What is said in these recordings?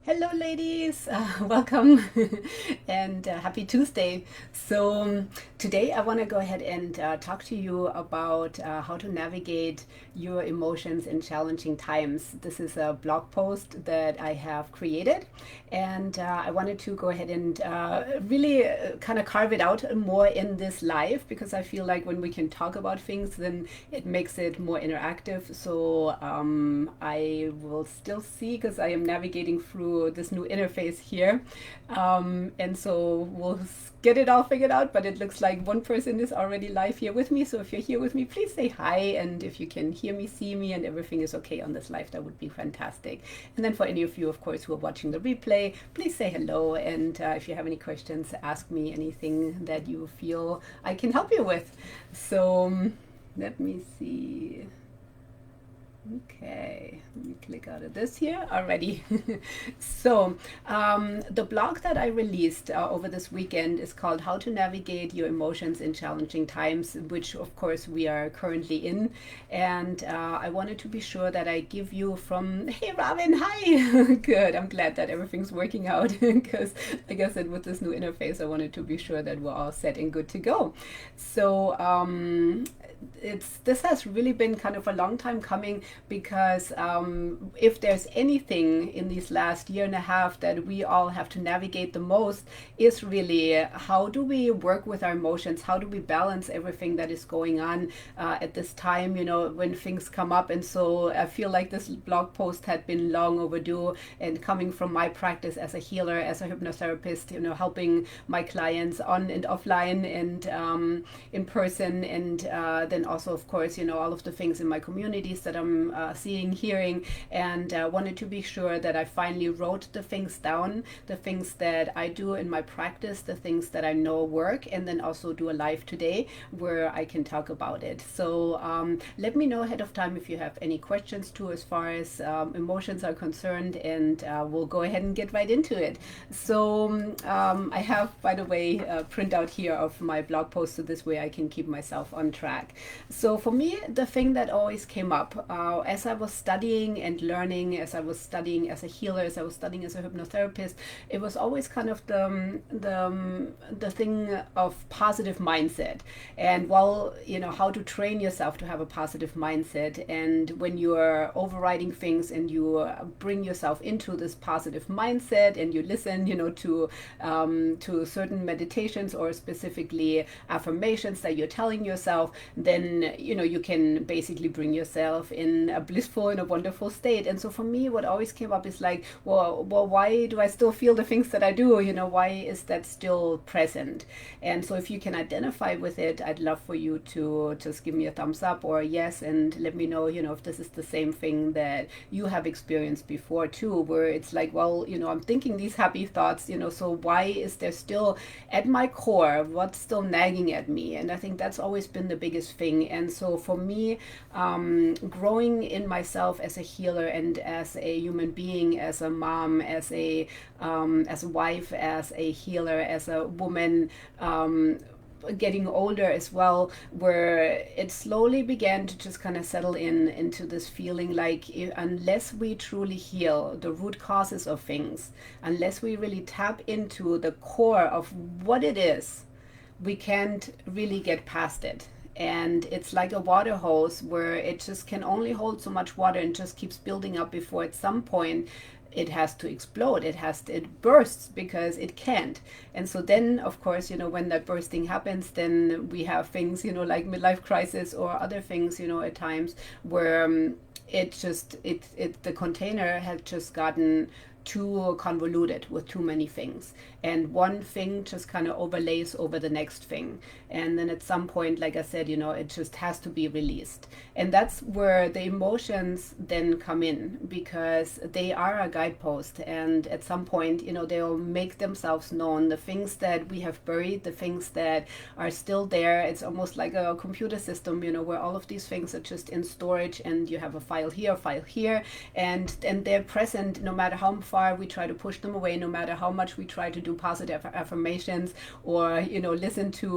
Hello, ladies. Welcome and happy Tuesday. Today I want to go ahead and talk to you about how to navigate your emotions in challenging times. This is a blog post that I have created, and I wanted to go ahead and really kind of carve it out more in this live because I feel like when we can talk about things, then it makes it more interactive. I will still see because I am navigating through this new interface here. And so we'll get it all figured out, but it looks like one person is already live here with me. So if you're here with me, please say hi. And if you can hear me, see me, and everything is okay on this live, that would be fantastic. And then for any of you, of course, who are watching the replay, please say hello. And if you have any questions, ask me anything that you feel I can help you with. Let me see. Okay, let me click out of this here already. The blog that I released over this weekend is called How to Navigate Your Emotions in Challenging Times, which of course we are currently in. And I wanted to be sure that I give you from, hey Robin, hi. Good, I'm glad that everything's working out because like I said, with this new interface, I wanted to be sure that we're all set and good to go. So this has really been kind of a long time coming because if there's anything in these last year and a half that we all have to navigate the most is really how do we work with our emotions, how do we balance everything that is going on at this time, when things come up. And so I feel like this blog post had been long overdue, and coming from my practice as a healer, as a hypnotherapist, helping my clients on and offline and in person, and then also of course all of the things in my communities that I'm seeing, hearing, and wanted to be sure that I finally wrote the things down, the things that I do in my practice, the things that I know work, and then also do a live today where I can talk about it. Let me know ahead of time if you have any questions too as far as emotions are concerned, and we'll go ahead and get right into it. I have, by the way, a printout here of my blog post, so this way I can keep myself on track. So for me, the thing that always came up as I was studying and learning, as I was studying as a healer, as I was studying as a hypnotherapist, it was always kind of the thing of positive mindset, and how to train yourself to have a positive mindset. And when you're overriding things and you bring yourself into this positive mindset and you listen, to certain meditations or specifically affirmations that you're telling yourself, then you can basically bring yourself in a blissful and a wonderful state. And so for me, what always came up is like, well, why do I still feel the things that I do? Why is that still present? And so if you can identify with it, I'd love for you to just give me a thumbs up or a yes, and let me know, if this is the same thing that you have experienced before too, where it's like, well, I'm thinking these happy thoughts, so why is there still at my core, what's still nagging at me? And I think that's always been the biggest thing. And so for me, growing in myself as a healer and as a human being, as a mom, as a wife, as a healer, as a woman, getting older as well, where it slowly began to just kind of settle into this feeling like unless we truly heal the root causes of things, unless we really tap into the core of what it is, we can't really get past it. And it's like a water hose where it just can only hold so much water and just keeps building up before at some point it has to explode. It bursts because it can't. And so then of course, when that bursting happens, then we have things, like midlife crisis or other things, at times where the container had just gotten too convoluted with too many things, and one thing just kind of overlays over the next thing, and then at some point, like I said, it just has to be released. And that's where the emotions then come in, because they are a guidepost, and at some point, they'll make themselves known. The things that we have buried, the things that are still there, it's almost like a computer system, where all of these things are just in storage, and you have a file here, and they're present no matter how far far we try to push them away, no matter how much we try to do positive affirmations or, listen to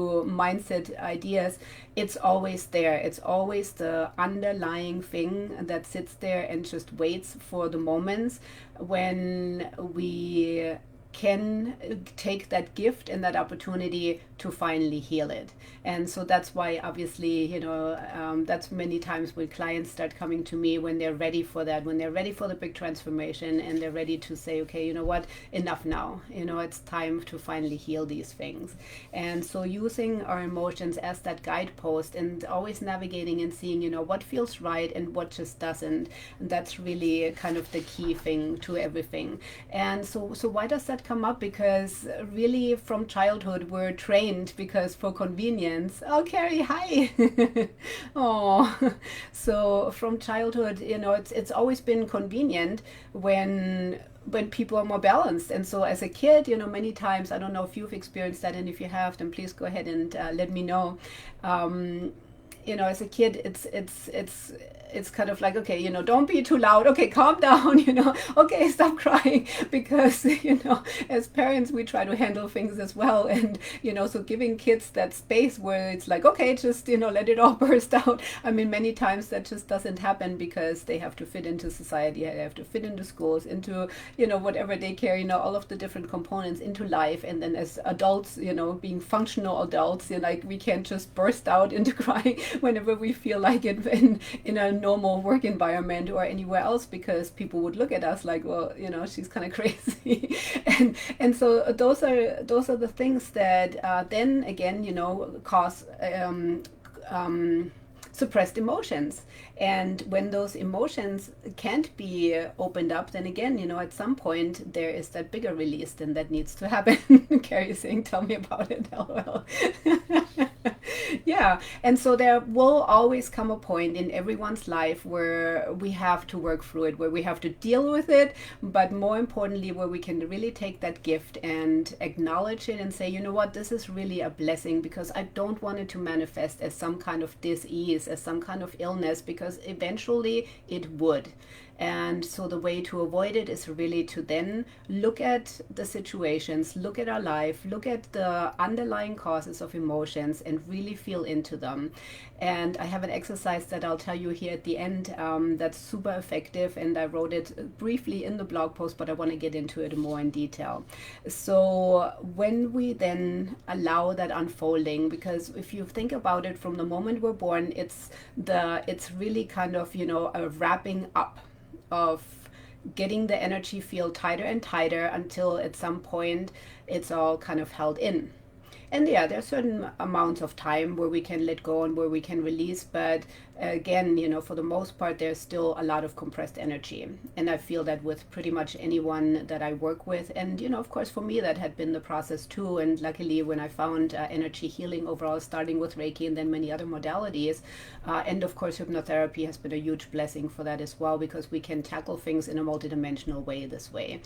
mindset ideas, it's always there. It's always the underlying thing that sits there and just waits for the moments when we can take that gift and that opportunity to finally heal it. And so that's why, obviously, that's many times when clients start coming to me when they're ready for that, when they're ready for the big transformation and they're ready to say, okay, you know what, enough now. It's time to finally heal these things. And so using our emotions as that guidepost and always navigating and seeing, what feels right and what just doesn't. And that's really kind of the key thing to everything. And so why does that come up? Because really from childhood we're trained, because for convenience. Oh, Carrie, hi. Oh, so from childhood, it's always been convenient when people are more balanced. And so as a kid, many times, I don't know if you've experienced that, and if you have, then please go ahead and let me know. As a kid, it's kind of like, okay, don't be too loud. Okay, calm down, okay, stop crying. Because, as parents, we try to handle things as well. And, so giving kids that space where it's like, okay, just, let it all burst out. I mean, many times that just doesn't happen because they have to fit into society. They have to fit into schools, into, whatever daycare, all of the different components into life. And then as adults, being functional adults, like we can't just burst out into crying whenever we feel like it in a normal work environment or anywhere else, because people would look at us like, well, she's kind of crazy. and so those are the things that then again, cause suppressed emotions. And when those emotions can't be opened up, then again, at some point there is that bigger release then that needs to happen. Carrie is saying, tell me about it. LOL. Yeah. And so there will always come a point in everyone's life where we have to work through it, where we have to deal with it, but more importantly, where we can really take that gift and acknowledge it and say, you know what, this is really a blessing, because I don't want it to manifest as some kind of dis-ease, as some kind of illness, because eventually it would. And so the way to avoid it is really to then look at the situations, look at our life, look at the underlying causes of emotions and really feel into them. And I have an exercise that I'll tell you here at the end that's super effective, and I wrote it briefly in the blog post, but I want to get into it more in detail. So when we then allow that unfolding, because if you think about it, from the moment we're born, it's really kind of, a wrapping up of getting the energy field tighter and tighter until at some point it's all kind of held in. And yeah, there's certain amounts of time where we can let go and where we can release, but again, for the most part, there's still a lot of compressed energy. And I feel that with pretty much anyone that I work with. And, of course, for me, that had been the process too. And luckily, when I found energy healing overall, starting with Reiki and then many other modalities, and of course, hypnotherapy has been a huge blessing for that as well, because we can tackle things in a multidimensional way this way.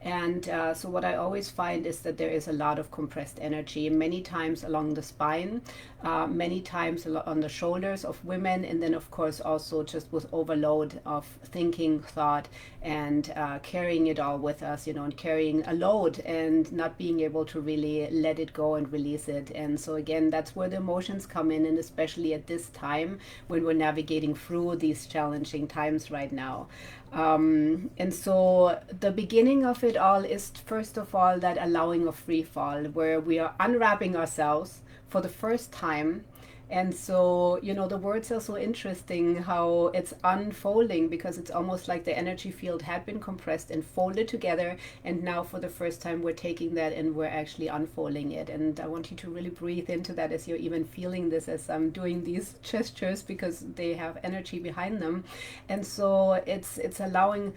And so what I always find is that there is a lot of compressed energy, many times along the spine, many times on the shoulders of women, and then of course also just with overload of thinking, thought, and carrying it all with us, and carrying a load and not being able to really let it go and release it. And so again, that's where the emotions come in, and especially at this time when we're navigating through these challenging times right now. And so the beginning of it all is, first of all, that allowing of free fall, where we are unwrapping ourselves for the first time. And so, the words are so interesting, how it's unfolding, because it's almost like the energy field had been compressed and folded together. And now for the first time, we're taking that and we're actually unfolding it. And I want you to really breathe into that as you're even feeling this, as I'm doing these gestures, because they have energy behind them. And so it's allowing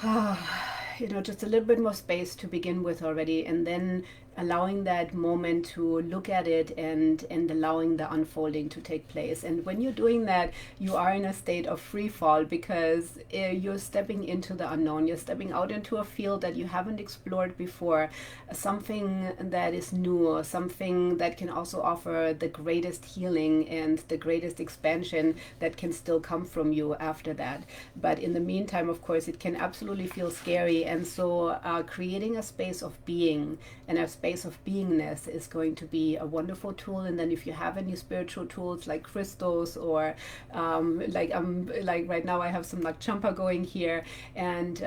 just a little bit more space to begin with already, and then allowing that moment to look at it and allowing the unfolding to take place. And when you're doing that, you are in a state of free fall, because you're stepping into the unknown. You're stepping out into a field that you haven't explored before, something that is new, something that can also offer the greatest healing and the greatest expansion that can still come from you after that. But in the meantime, of course, it can absolutely absolutely feel scary. And so creating a space of being and a space of beingness is going to be a wonderful tool. And then if you have any spiritual tools like crystals, or like right now I have some like champa going here, and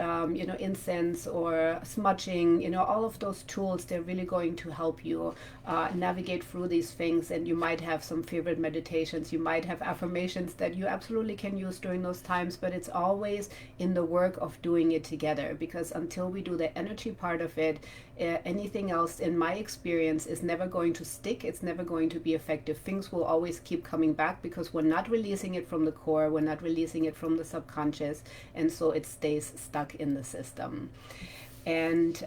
incense or smudging, all of those tools, they're really going to help you navigate through these things. And you might have some favorite meditations, you might have affirmations that you absolutely can use during those times, but it's always in the work of doing it together, because until we do the energy part of it, anything else, in my experience, is never going to stick. It's never going to be effective. Things will always keep coming back because we're not releasing it from the core, we're not releasing it from the subconscious, and so it stays stuck in the system. And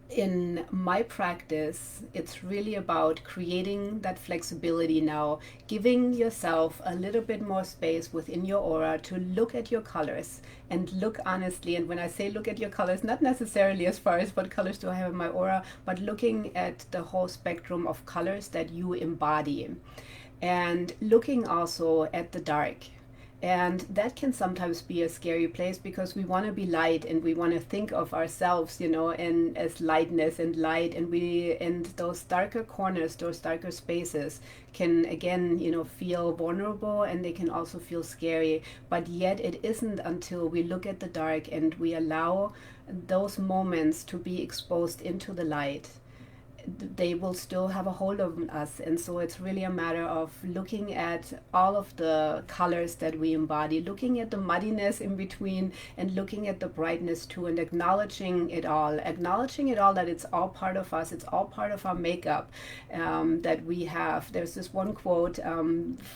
in my practice, it's really about creating that flexibility now, giving yourself a little bit more space within your aura to look at your colors and look honestly. And when I say look at your colors, not necessarily as far as what colors do I have in my aura, but looking at the whole spectrum of colors that you embody, and looking also at the dark. And that can sometimes be a scary place, because we want to be light and we want to think of ourselves, and as lightness and light, and those darker corners, those darker spaces can again, feel vulnerable, and they can also feel scary. But yet it isn't until we look at the dark and we allow those moments to be exposed into the light, they will still have a hold on us. And so it's really a matter of looking at all of the colors that we embody, looking at the muddiness in between, and looking at the brightness too, and acknowledging it all, that it's all part of us, it's all part of our makeup that we have. There's this one quote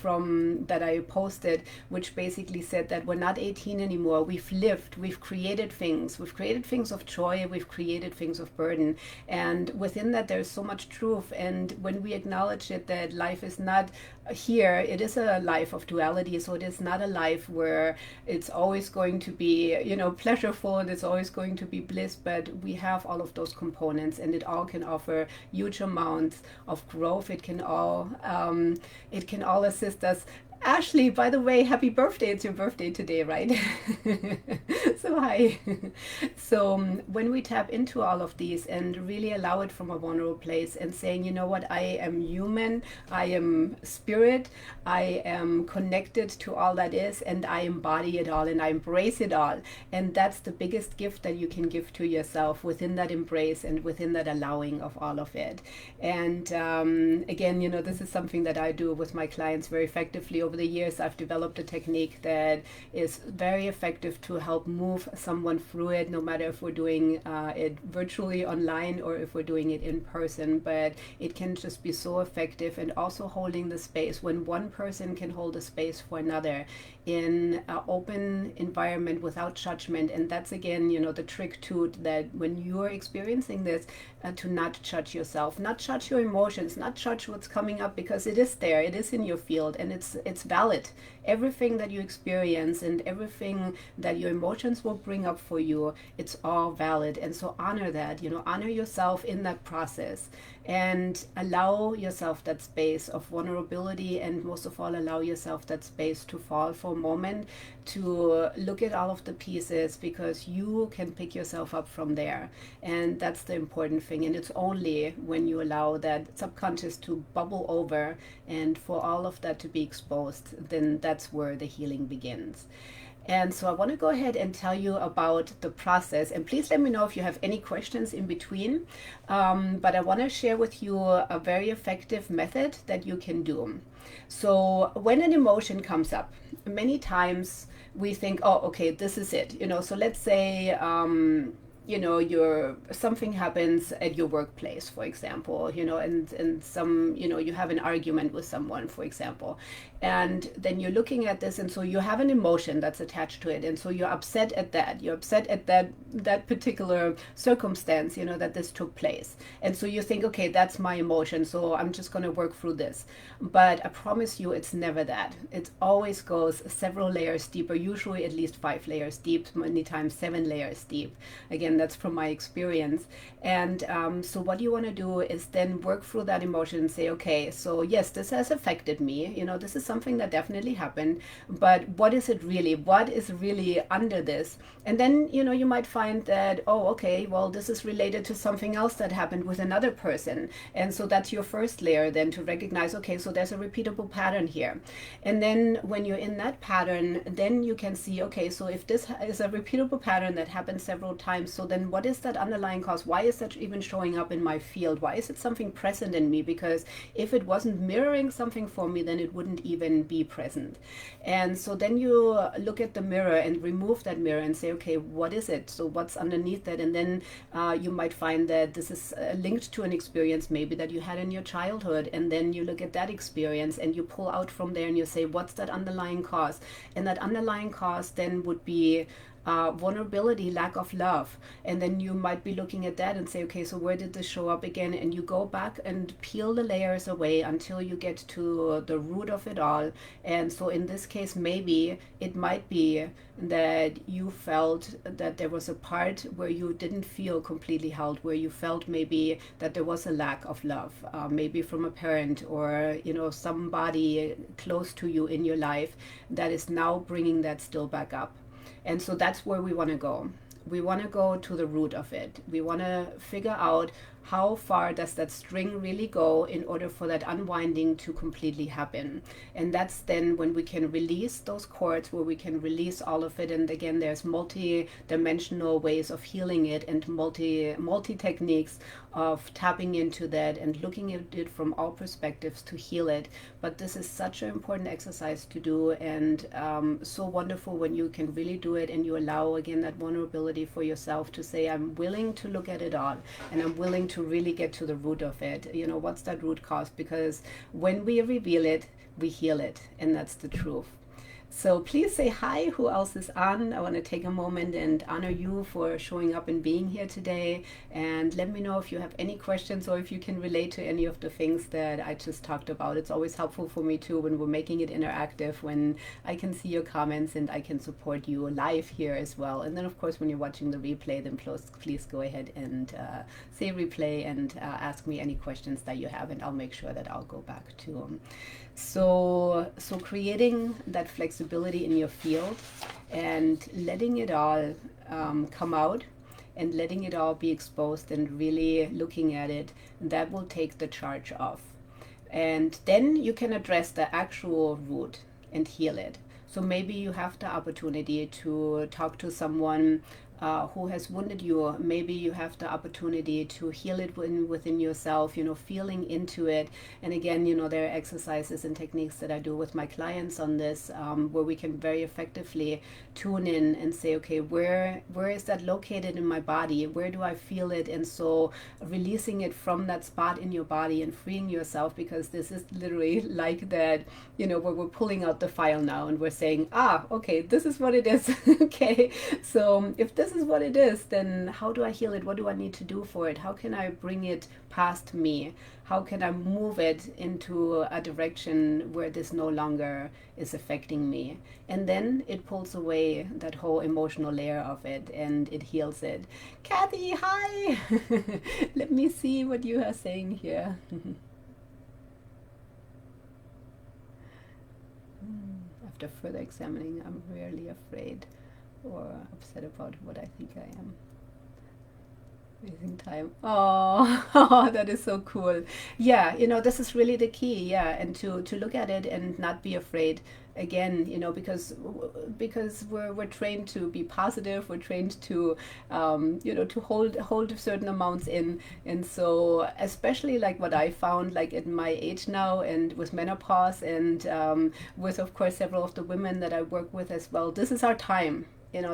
from that I posted, which basically said that we're not 18 anymore. We've lived, we've created things of joy, we've created things of burden, and within that there's so much truth. And when we acknowledge it, that life is not here, it is a life of duality. So it is not a life where it's always going to be, pleasureful, and it's always going to be bliss, but we have all of those components, and it all can offer huge amounts of growth. It can all assist us. Ashley, by the way, happy birthday. It's your birthday today, right? So hi. So when we tap into all of these and really allow it from a vulnerable place, and saying, you know what, I am human, I am spirit, I am connected to all that is, and I embody it all and I embrace it all. And that's the biggest gift that you can give to yourself, within that embrace and within that allowing of all of it. And again, this is something that I do with my clients very effectively. Over the years, I've developed a technique that is very effective to help move someone through it, no matter if we're doing it virtually online or if we're doing it in person. But it can just be so effective, and also holding the space. When one person can hold a space for another in an open environment without judgment. And that's again, the trick too, that when you're experiencing this, to not judge yourself, not judge your emotions, not judge what's coming up, because it is there, it is in your field, and it's valid. Everything that you experience and everything that your emotions will bring up for you, it's all valid. And so honor that, honor yourself in that process, and allow yourself that space of vulnerability, and most of all, allow yourself that space to fall for a moment, to look at all of the pieces, because you can pick yourself up from there. And that's the important thing. And it's only when you allow that subconscious to bubble over and for all of that to be exposed, then that's where the healing begins. And so I want to go ahead and tell you about the process, and please let me know if you have any questions in between. But I want to share with you a very effective method that you can do. So when an emotion comes up, many times we think, oh, okay, this is it. So let's say, something happens at your workplace, for example, and some, you have an argument with someone, for example, and then you're looking at this, and so you have an emotion that's attached to it, and so you're upset at that particular circumstance, that this took place, and so you think, okay, that's my emotion, so I'm just going to work through this. But I promise you, it's never that. It always goes several layers deeper, usually at least 5 layers deep, many times 7 layers deep. Again, again, that's from my experience. And so what you want to do is then work through that emotion and say, okay, so yes, this has affected me. This is something that definitely happened, but what is it really? What is really under this? And then, you might find that, oh, okay, well, this is related to something else that happened with another person. And so that's your first layer then, to recognize, okay, so there's a repeatable pattern here. And then when you're in that pattern, then you can see, okay, so if this is a repeatable pattern that happens several times, so then what is that underlying cause? Why is that even showing up in my field? Why is it something present in me? Because if it wasn't mirroring something for me, then it wouldn't even be present. And so then you look at the mirror and remove that mirror and say, okay, what is it? So what's underneath that? And then you might find that this is linked to an experience maybe that you had in your childhood. And then you look at that experience and you pull out from there and you say, what's that underlying cause? And that underlying cause then would be vulnerability, lack of love. And then you might be looking at that and say, okay, so where did this show up again? And you go back and peel the layers away until you get to the root of it all. And so in this case, maybe it might be that you felt that there was a part where you didn't feel completely held, where you felt maybe that there was a lack of love, maybe from a parent or somebody close to you in your life, that is now bringing that still back up. And so that's where we want to go. We want to go to the root of it. We want to figure out how far does that string really go in order for that unwinding to completely happen. And that's then when we can release those cords, where we can release all of it. And again, there's multi-dimensional ways of healing it, and multi techniques of tapping into that and looking at it from all perspectives to heal it. But this is such an important exercise to do, and so wonderful when you can really do it and you allow again that vulnerability for yourself to say, I'm willing to look at it all, and I'm willing to really get to the root of it. What's that root cause? Because when we reveal it, we heal it, and that's the truth. So please say hi, who else is on. I want to take a moment and honor you for showing up and being here today. And let me know if you have any questions or if you can relate to any of the things that I just talked about. It's always helpful for me too when we're making it interactive, when I can see your comments and I can support you live here as well. And then of course, when you're watching the replay, then please go ahead and say replay and ask me any questions that you have, and I'll make sure that I'll go back to them. So creating that flexibility in your field and letting it all come out and letting it all be exposed and really looking at it, that will take the charge off. And then you can address the actual root and heal it. So maybe you have the opportunity to talk to someone who has wounded you. Maybe you have the opportunity to heal it within yourself, feeling into it. And again, there are exercises and techniques that I do with my clients on this, where we can very effectively tune in and say, okay, where is that located in my body? Where do I feel it? And so releasing it from that spot in your body and freeing yourself, because this is literally like that, where we're pulling out the file now and we're saying, okay, this is what it is. Okay, so if this is what it is, then how do I heal it? What do I need to do for it? How can I bring it past me? How can I move it into a direction where this no longer is affecting me? And then it pulls away that whole emotional layer of it and it heals it. Kathy, hi! Let me see what you are saying here. After further examining, I'm rarely afraid or upset about what I think I am. Wasting time. Oh, that is so cool. Yeah, this is really the key. Yeah, and to look at it and not be afraid. Again, because we're trained to be positive. We're trained to to hold certain amounts in. And so especially like what I found, like at my age now and with menopause and with of course several of the women that I work with as well, this is our time.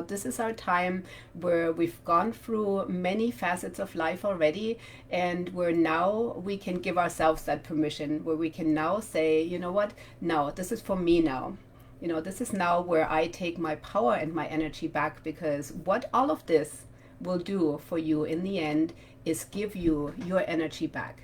This is our time where we've gone through many facets of life already, and where now we can give ourselves that permission, where we can now say, you know what, now this is for me now. This is now where I take my power and my energy back, because what all of this will do for you in the end is give you your energy back.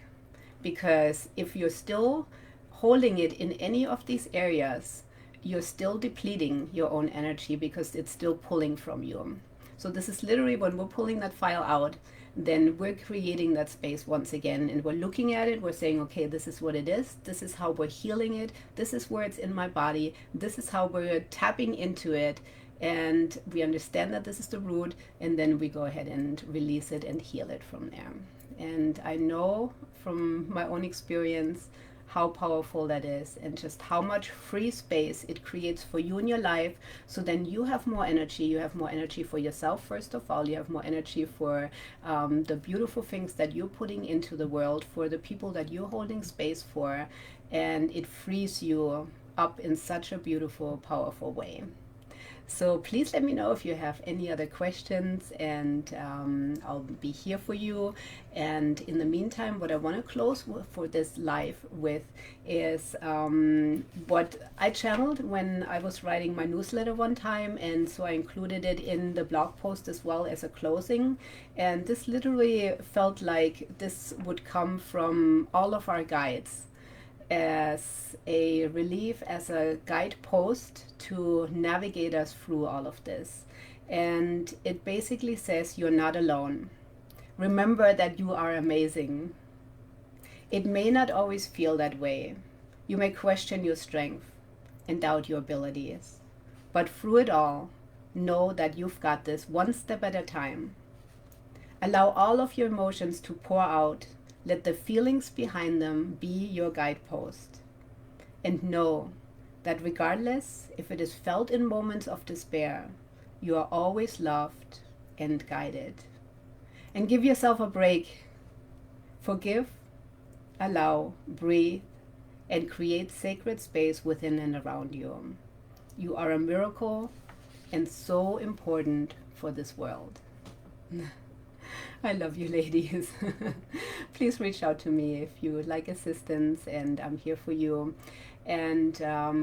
Because if you're still holding it in any of these areas, you're still depleting your own energy, because it's still pulling from you. So this is literally when we're pulling that file out, then we're creating that space once again, and we're looking at it, we're saying, okay, this is what it is, this is how we're healing it, this is where it's in my body, this is how we're tapping into it, and we understand that this is the root, and then we go ahead and release it and heal it from there. And I know from my own experience how powerful that is, and just how much free space it creates for you in your life. So then you have more energy. You have more energy for yourself, first of all. You have more energy for the beautiful things that you're putting into the world, for the people that you're holding space for, and it frees you up in such a beautiful, powerful way. So please let me know if you have any other questions, and I'll be here for you. And in the meantime, what I want to close for this live with is what I channeled when I was writing my newsletter one time, and so I included it in the blog post as well as a closing. And this literally felt like this would come from all of our guides as a relief, as a guidepost to navigate us through all of this. And it basically says, you're not alone. Remember that you are amazing. It may not always feel that way. You may question your strength and doubt your abilities. But through it all, know that you've got this one step at a time. Allow all of your emotions to pour out. Let the feelings behind them be your guidepost. And know that regardless if it is felt in moments of despair, you are always loved and guided. And give yourself a break. Forgive, allow, breathe, and create sacred space within and around you. You are a miracle and so important for this world. I love you, ladies. Please reach out to me if you would like assistance, and I'm here for you. And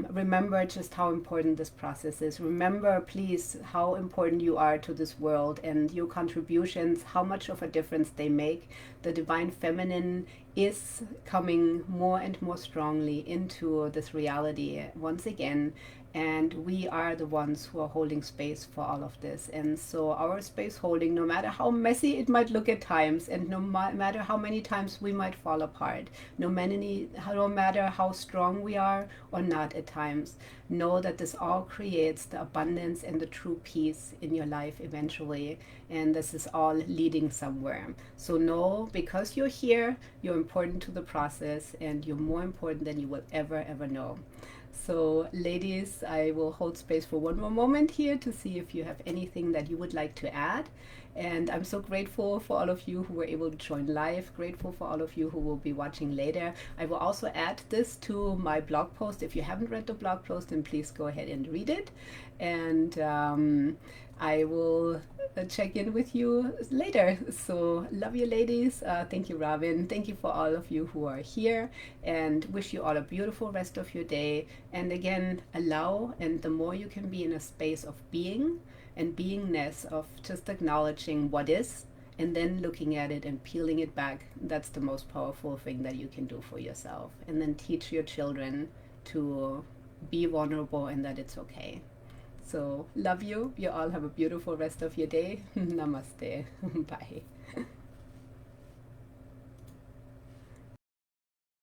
remember just how important this process is. Remember, please, how important you are to this world, and your contributions, how much of a difference they make. The divine feminine is coming more and more strongly into this reality once again, and we are the ones who are holding space for all of this. And so our space holding, no matter how messy it might look at times, and no matter how many times we might fall apart, no matter how strong we are or not at times, know that this all creates the abundance and the true peace in your life eventually, and this is all leading somewhere. So know, because you're here, you're important to the process, and you're more important than you will ever know. So ladies, I will hold space for one more moment here to see if you have anything that you would like to add. And I'm so grateful for all of you who were able to join live, grateful for all of you who will be watching later. I will also add this to my blog post. If you haven't read the blog post, then please go ahead and read it. And I will check in with you later. So love you, ladies. Thank you, Robin. Thank you for all of you who are here, and wish you all a beautiful rest of your day. And again, allow, and the more you can be in a space of being and beingness, of just acknowledging what is, and then looking at it and peeling it back, that's the most powerful thing that you can do for yourself. And then teach your children to be vulnerable and that it's okay. So love you. You all have a beautiful rest of your day. Namaste. Bye.